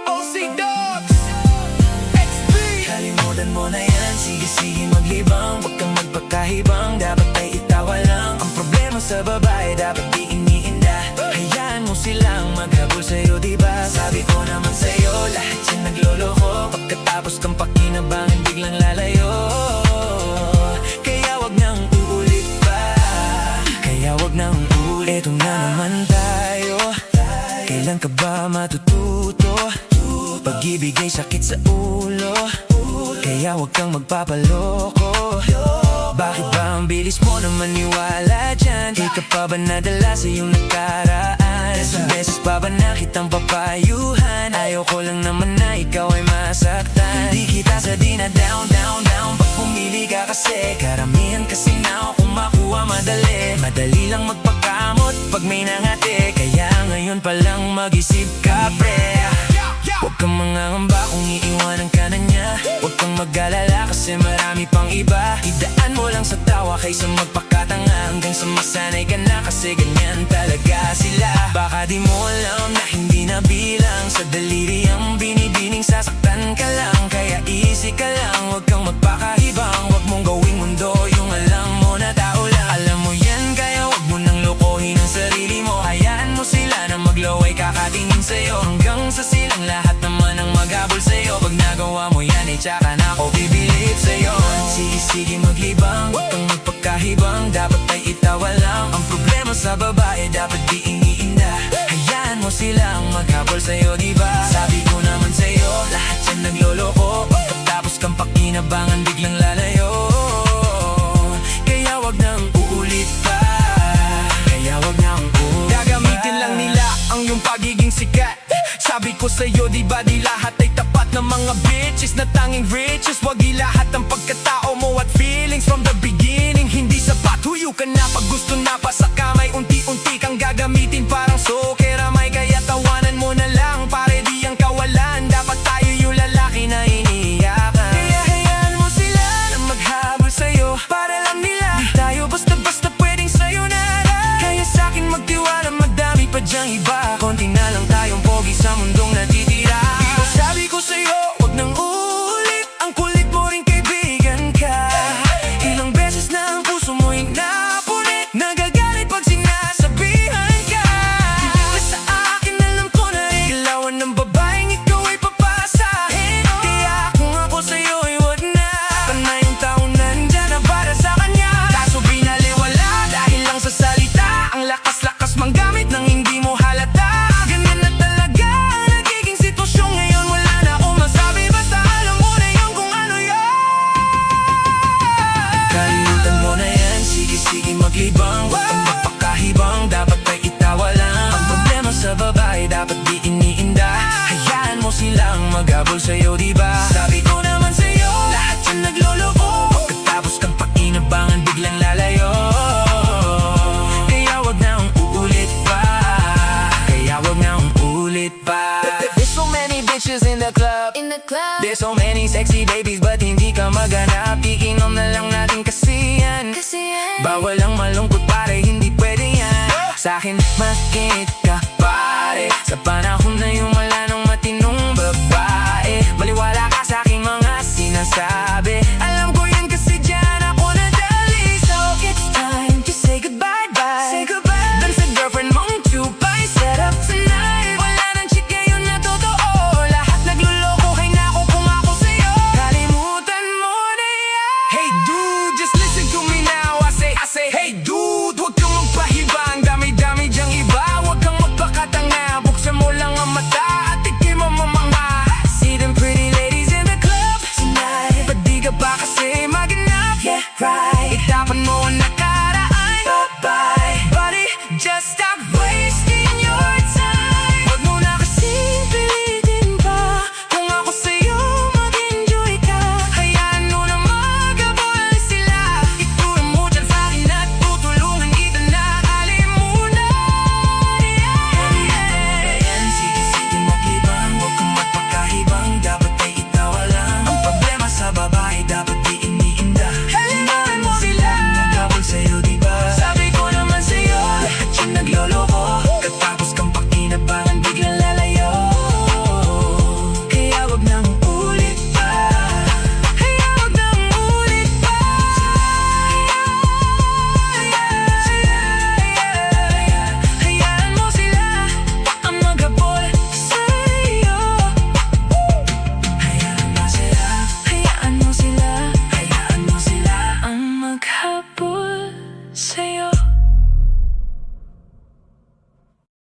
OC Dogs XB. Kalimutan mo na yan, sige maglibang. Huwag kang magpakahibang, dapat ay itawa lang. Ang problema sa babae, dapat di iniinda. Hayaan mo silang maghabol sa'yo, diba? Sabi ko naman sa'yo, lahat yan nagloloko. Pagkatapos kang pakinabangan, biglang lalayo. Kaya wag nang uulit pa, kaya wag nang uulit. Eto na naman tayo, kailan ka ba matututo? Pag-ibig ay sakit sa ulo, kaya wag kang magpapaloko. Bakit ba ang bilis mo na maniwala dyan? Di ka pa ba nadala sa iyong nakaraan? Isang beses pa ba na kitang papayuhan? Ayoko lang naman na ikaw ay masaktan. Hindi kita sa di na down pag pumili ka kasi karamihan kasi na ako makuha madali. Madali lang magpakamot pag may nangate. Kaya ngayon pa lang mag-isip ka, pre. Huwag kang mangangamba kung iiwanan ka na niya. Huwag kang mag-alala kasi marami pang iba. Idaan mo lang sa tawa kaysa magpakatanga, hanggang sa masanay ka na kasi ganyan talaga sila. Baka di mo alam na hindi na bilang sa daliri ang binibining sasaktan ka lang. Kaya easy ka lang, huwag kang magpakahibang. Huwag mong gawing mundo yung alam mo na tao lang. Alam mo yan, kaya huwag mo nang lokohin ang sarili mo. Hayaan mo sila na maglaway kakatingin sa'yo, hanggang sa silang lahat naman ang maghabol sa'yo. Pag nagawa mo yan, eh tsaka na ako bibilip sa'yo. Sige maglibang, huwag kang magpakahibang. Dapat ay itawa lang. Ang problema sa babae, dapat di iniinda. Hayaan mo silang maghabol sa'yo, diba? Sabi ko naman sa'yo, lahat yan nagloloko. Pagkatapos kang pakinabangan, biglang lalayo. Kaya wag nang uulit pa, kaya wag nang uulit. Gagamitin lang nila ang iyong pagiging sikat. Sabi ko sa'yo, diba di lahat ay tapat ng mga bitches na tanging riches. Wag ilahat ang pagkatao mo at feelings from the beginning. Hindi sapat, huyo ka na pag gusto na pa sa kamay. Unti-unti kang gagamitin parang sokeramay. Kaya tawanan mo na lang, pare di ang kawalan. Dapat tayo yung lalaki na iniiyakan. Kaya hayaan mo sila na maghabol sa'yo, para lang nila di tayo basta-basta pwedeng sa'yo na. Kaya sa'kin magtiwala, madami pa dyang iba. Konti na lang tayong pogi sa mundong natitira. Pero sabi ko sa'yo, wag nang uulit. Ang kulit mo rin kaibigan ka. Ilang beses na ang puso mo'y napunit. Nagagalit pag sinasabihan ka. Hindi sa akin, alam ko na ilawan ng babaeng ikaw ay papasahin. Kaya kung ako sa'yo ay wag na. Panay yung taon nandyan na para sa kanya. Kaso binaliwala dahil lang sa salita. Ang lakas-lakas manggamit nang hindi mo halata. Ganyan na talaga ang nagiging sitwasyon ngayon. Wala na akong masabi, basta alam mo na yun kung ano yun. Kalimutan mo na yan, sige maglibang. Huwag kang magpakahibang, dapat ay itawa lang. Ang problema sa babae, dapat di iniinda. Hayaan mo silang maghabol sa'yo, diba? Sabi ko naman sa'yo, lahat yan nagloloko. Pagkatapos kang pakinabangan, biglang lalayo. Kaya wag nang uulit pa, kaya wag nang uulit pa. There's so many bitches in the club. There's so many sexy babies, but hindi ka maghanap. Iinom na lang natin kasi yan. Bawal ang malungkot, pare, hindi pwede yan. Sa'kin makinig ka, pare. Sa panahon na yung